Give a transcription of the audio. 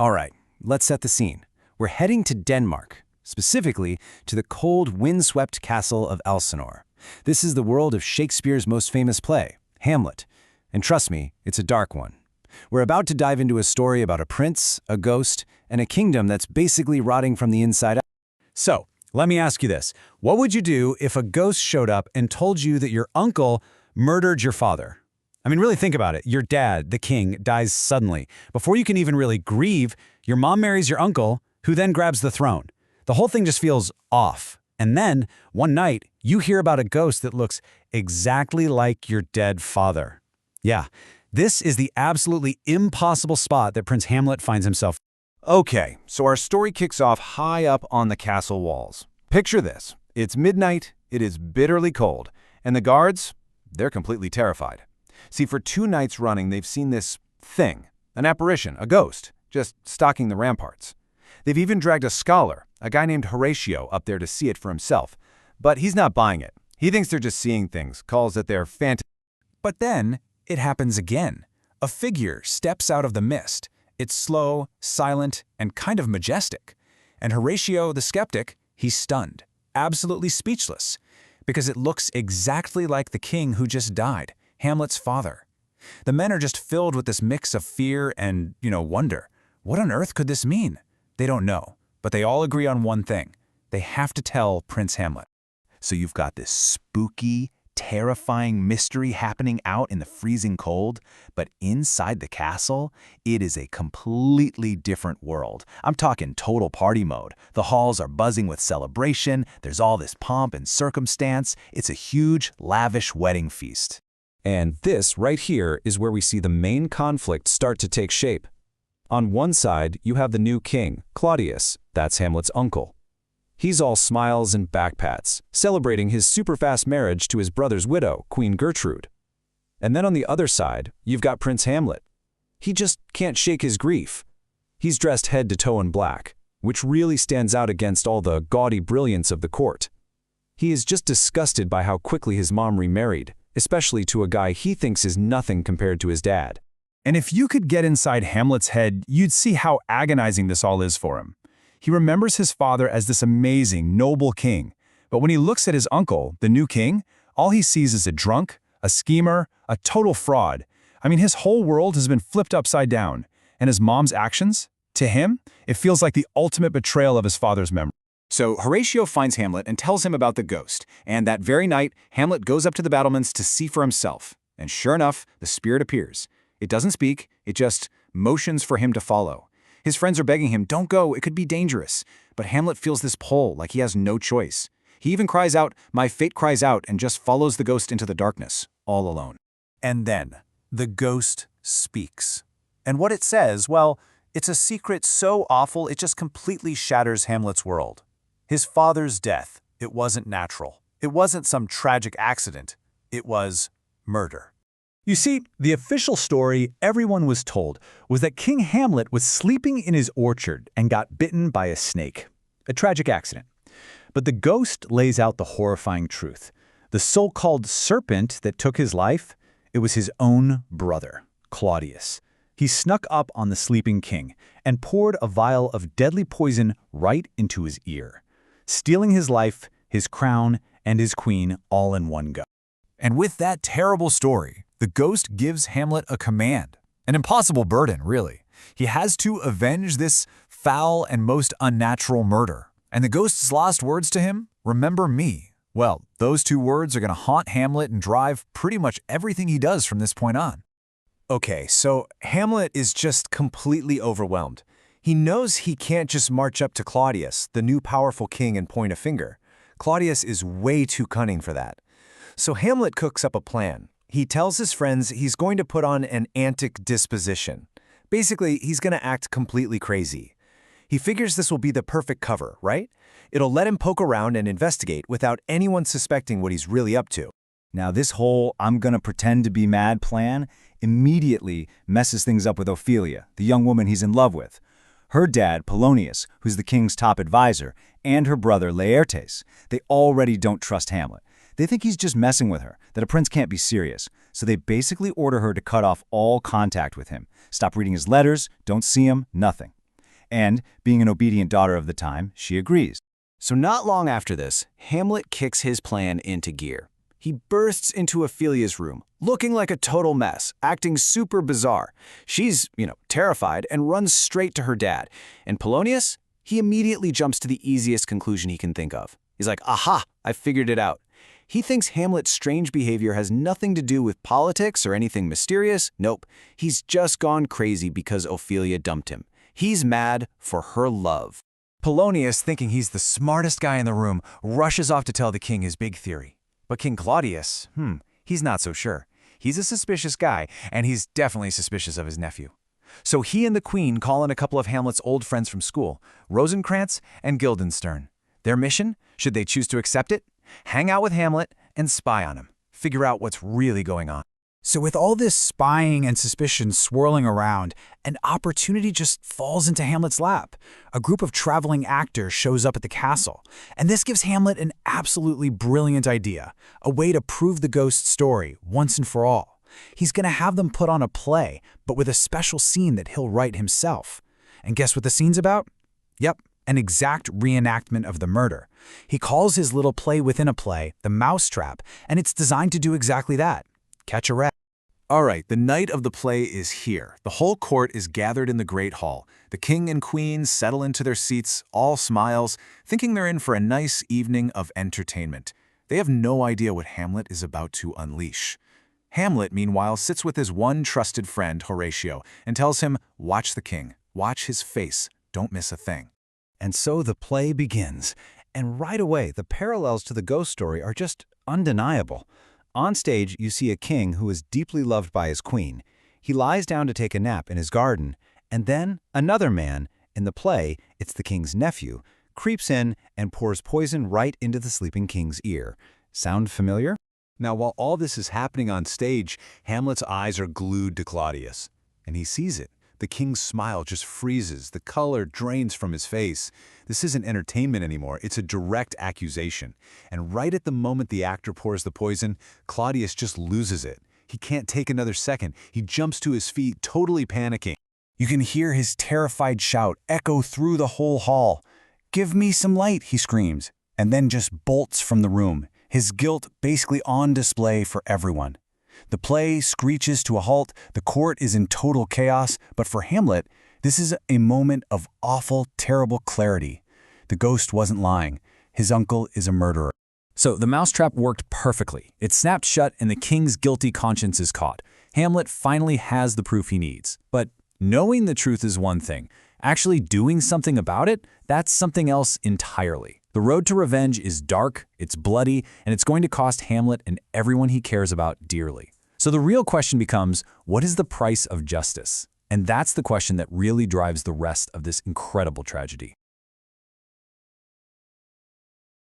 All right, let's set the scene. We're heading to Denmark, specifically to the cold, windswept castle of Elsinore. This is the world of Shakespeare's most famous play, Hamlet. And trust me, it's a dark one. We're about to dive into a story about a prince, a ghost, and a kingdom that's basically rotting from the inside out. So, let me ask you this. What would you do if a ghost showed up and told you that your uncle murdered your father? I mean, really think about it. Your dad, the king, dies suddenly. Before you can even really grieve, your mom marries your uncle, who then grabs the throne. The whole thing just feels off. And then, one night, you hear about a ghost that looks exactly like your dead father. Yeah, this is the absolutely impossible spot that Prince Hamlet finds himself. Okay, so our story kicks off high up on the castle walls. Picture this. It's midnight, it is bitterly cold, and the guards, they're completely terrified. See, for 2 nights running, they've seen this thing, an apparition, a ghost, just stalking the ramparts. They've even dragged a scholar, a guy named Horatio, up there to see it for himself. But he's not buying it. He thinks they're just seeing things, calls it their phantom. But then, it happens again. A figure steps out of the mist. It's slow, silent, and kind of majestic. And Horatio, the skeptic, he's stunned, absolutely speechless, because it looks exactly like the king who just died, Hamlet's father. The men are just filled with this mix of fear and, wonder. What on earth could this mean? They don't know, but they all agree on one thing. They have to tell Prince Hamlet. So you've got this spooky, terrifying mystery happening out in the freezing cold, but inside the castle, it is a completely different world. I'm talking total party mode. The halls are buzzing with celebration, there's all this pomp and circumstance. It's a huge, lavish wedding feast. And this right here is where we see the main conflict start to take shape. On one side, you have the new king, Claudius, that's Hamlet's uncle. He's all smiles and backpats, celebrating his super-fast marriage to his brother's widow, Queen Gertrude. And then on the other side, you've got Prince Hamlet. He just can't shake his grief. He's dressed head to toe in black, which really stands out against all the gaudy brilliance of the court. He is just disgusted by how quickly his mom remarried, especially to a guy he thinks is nothing compared to his dad. And if you could get inside Hamlet's head, you'd see how agonizing this all is for him. He remembers his father as this amazing, noble king, but when he looks at his uncle, the new king, all he sees is a drunk, a schemer, a total fraud. I mean, his whole world has been flipped upside down, and his mom's actions, to him, it feels like the ultimate betrayal of his father's memory. So Horatio finds Hamlet and tells him about the ghost, and that very night, Hamlet goes up to the battlements to see for himself. And sure enough, the spirit appears. It doesn't speak, it just motions for him to follow. His friends are begging him, don't go, it could be dangerous. But Hamlet feels this pull, like he has no choice. He even cries out, my fate cries out, and just follows the ghost into the darkness, all alone. And then, the ghost speaks. And what it says, well, it's a secret so awful it just completely shatters Hamlet's world. His father's death, it wasn't natural. It wasn't some tragic accident. It was murder. You see, the official story everyone was told was that King Hamlet was sleeping in his orchard and got bitten by a snake. A tragic accident. But the ghost lays out the horrifying truth. The so-called serpent that took his life, it was his own brother, Claudius. He snuck up on the sleeping king and poured a vial of deadly poison right into his ear, stealing his life, his crown, and his queen all in one go. And with that terrible story, the ghost gives Hamlet a command, an impossible burden, really. He has to avenge this foul and most unnatural murder. And the ghost's last words to him, remember me. Well, those 2 words are going to haunt Hamlet and drive pretty much everything he does from this point on. Okay, so Hamlet is just completely overwhelmed. He knows he can't just march up to Claudius, the new powerful king, and point a finger. Claudius is way too cunning for that. So Hamlet cooks up a plan. He tells his friends he's going to put on an antic disposition. Basically, he's going to act completely crazy. He figures this will be the perfect cover, right? It'll let him poke around and investigate without anyone suspecting what he's really up to. Now, this whole I'm gonna pretend to be mad plan immediately messes things up with Ophelia, the young woman he's in love with. Her dad, Polonius, who's the king's top advisor, and her brother, Laertes, they already don't trust Hamlet. They think he's just messing with her, that a prince can't be serious, so they basically order her to cut off all contact with him. Stop reading his letters, don't see him, nothing. And, being an obedient daughter of the time, she agrees. So not long after this, Hamlet kicks his plan into gear. He bursts into Ophelia's room, looking like a total mess, acting super bizarre. She's, terrified and runs straight to her dad. And Polonius, he immediately jumps to the easiest conclusion he can think of. He's like, aha, I figured it out. He thinks Hamlet's strange behavior has nothing to do with politics or anything mysterious. Nope, he's just gone crazy because Ophelia dumped him. He's mad for her love. Polonius, thinking he's the smartest guy in the room, rushes off to tell the king his big theory. But King Claudius, he's not so sure. He's a suspicious guy, and he's definitely suspicious of his nephew. So he and the queen call in a couple of Hamlet's old friends from school, Rosencrantz and Guildenstern. Their mission, should they choose to accept it, hang out with Hamlet and spy on him, figure out what's really going on. So with all this spying and suspicion swirling around, an opportunity just falls into Hamlet's lap. A group of traveling actors shows up at the castle, and this gives Hamlet an absolutely brilliant idea, a way to prove the ghost story once and for all. He's going to have them put on a play, but with a special scene that he'll write himself. And guess what the scene's about? Yep, an exact reenactment of the murder. He calls his little play within a play The Mousetrap, and it's designed to do exactly that. Catch a rat. All right, the night of the play is here. The whole court is gathered in the great hall. The king and queen settle into their seats, all smiles, thinking they're in for a nice evening of entertainment. They have no idea what Hamlet is about to unleash. Hamlet, meanwhile, sits with his one trusted friend, Horatio, and tells him, watch the king, watch his face, don't miss a thing. And so the play begins. And right away, the parallels to the ghost story are just undeniable. On stage, you see a king who is deeply loved by his queen. He lies down to take a nap in his garden, and then another man, in the play, it's the king's nephew, creeps in and pours poison right into the sleeping king's ear. Sound familiar? Now, while all this is happening on stage, Hamlet's eyes are glued to Claudius, and he sees it. The king's smile just freezes. The color drains from his face. This isn't entertainment anymore. It's a direct accusation. And right at the moment the actor pours the poison, Claudius just loses it. He can't take another second. He jumps to his feet, totally panicking. You can hear his terrified shout echo through the whole hall. "Give me some light," he screams, and then just bolts from the room, his guilt basically on display for everyone. The play screeches to a halt, the court is in total chaos, but for Hamlet, this is a moment of awful, terrible clarity. The ghost wasn't lying. His uncle is a murderer. So the mousetrap worked perfectly. It snapped shut and the king's guilty conscience is caught. Hamlet finally has the proof he needs. But knowing the truth is one thing. Actually doing something about it, that's something else entirely. The road to revenge is dark, it's bloody, and it's going to cost Hamlet and everyone he cares about dearly. So the real question becomes, what is the price of justice? And that's the question that really drives the rest of this incredible tragedy.